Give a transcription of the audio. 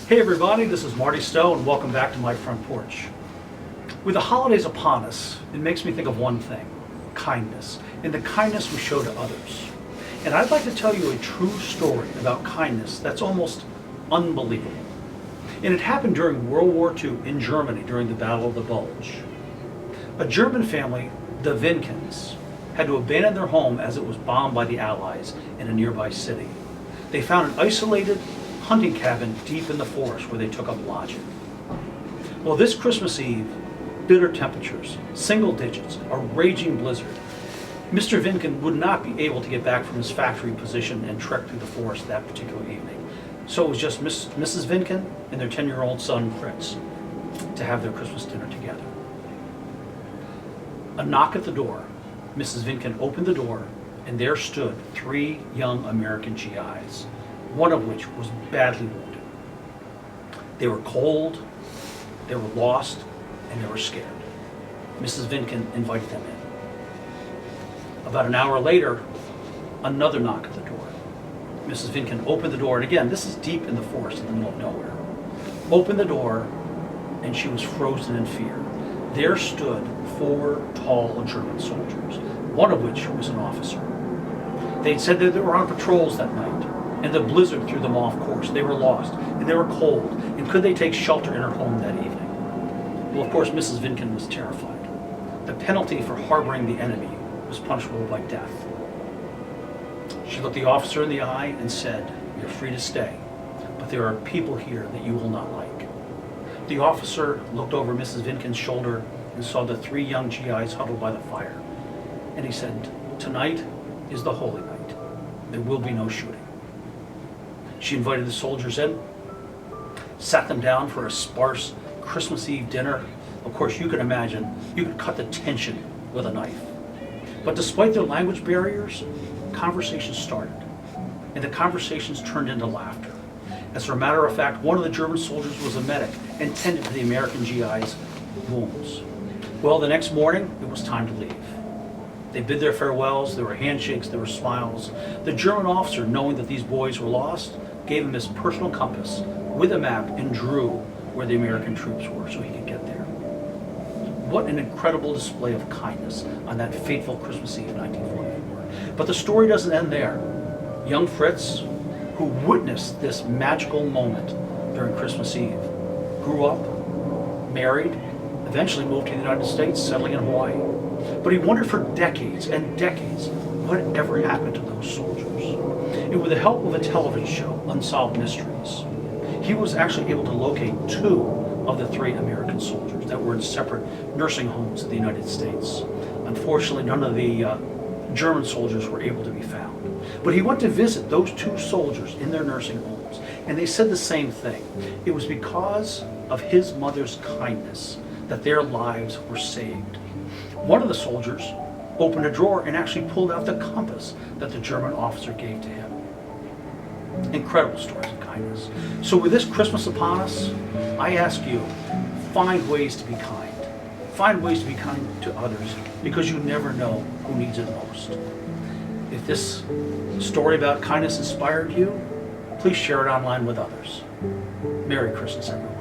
Hey everybody, this is Marty Stowe and welcome back to my front porch. With the holidays upon us, it makes me think of one thing, kindness, and the kindness we show to others. And I'd like to tell you a true story about kindness that's almost unbelievable. And it happened during World War II in Germany during the Battle of the Bulge. A German family, the Winkens, had to abandon their home as it was bombed by the Allies in a nearby city. They found an isolated hunting cabin deep in the forest where they took up lodging. Well, this Christmas Eve, bitter temperatures, single digits, a raging blizzard. Mr. Winken would not be able to get back from his factory position and trek through the forest that particular evening. So it was just Mrs. Winken and their 10-year-old son, Fritz, to have their Christmas dinner together. A knock at the door. Mrs. Winken opened the door, and there stood 3 young American GIs, one of which was badly wounded. They were cold, they were lost, and they were scared. Mrs. Winken invited them in. About an hour later, another knock at the door. Mrs. Winken opened the door, and again, this is deep in the forest in the middle of nowhere. Opened the door, and she was frozen in fear. There stood 4 tall German soldiers, one of which was an officer. They'd said that they were on patrols that night, and the blizzard threw them off course. They were lost, and they were cold, and could they take shelter in her home that evening? Well, of course, Mrs. Winken was terrified. The penalty for harboring the enemy was punishable by death. She looked the officer in the eye and said, "You're free to stay, but there are people here that you will not like." The officer looked over Mrs. Winken's shoulder and saw the 3 young GIs huddled by the fire. And he said, "Tonight is the holy night. There will be no shooting." She invited the soldiers in, sat them down for a sparse Christmas Eve dinner. Of course, you can imagine, you could cut the tension with a knife. But despite their language barriers, conversations started, and the conversations turned into laughter. As a matter of fact, one of the German soldiers was a medic and tended to the American GI's wounds. Well, the next morning, it was time to leave. They bid their farewells, there were handshakes, there were smiles. The German officer, knowing that these boys were lost, gave him his personal compass with a map and drew where the American troops were so he could get there. What an incredible display of kindness on that fateful Christmas Eve 1944. But the story doesn't end there. Young Fritz, who witnessed this magical moment during Christmas Eve, grew up, married, eventually moved to the United States, settling in Hawaii. But he wondered for decades and decades whatever happened to those soldiers. And with the help of a television show, Unsolved Mysteries, he was actually able to locate 2 of the 3 American soldiers that were in separate nursing homes in the United States. Unfortunately, none of the German soldiers were able to be found. But he went to visit those 2 soldiers in their nursing homes, and they said the same thing. It was because of his mother's kindness that their lives were saved. One of the soldiers opened a drawer and actually pulled out the compass that the German officer gave to him. Incredible stories of kindness. So with this Christmas upon us, I ask you, find ways to be kind. Find ways to be kind to others, because you never know who needs it most. If this story about kindness inspired you, please share it online with others. Merry Christmas, everyone.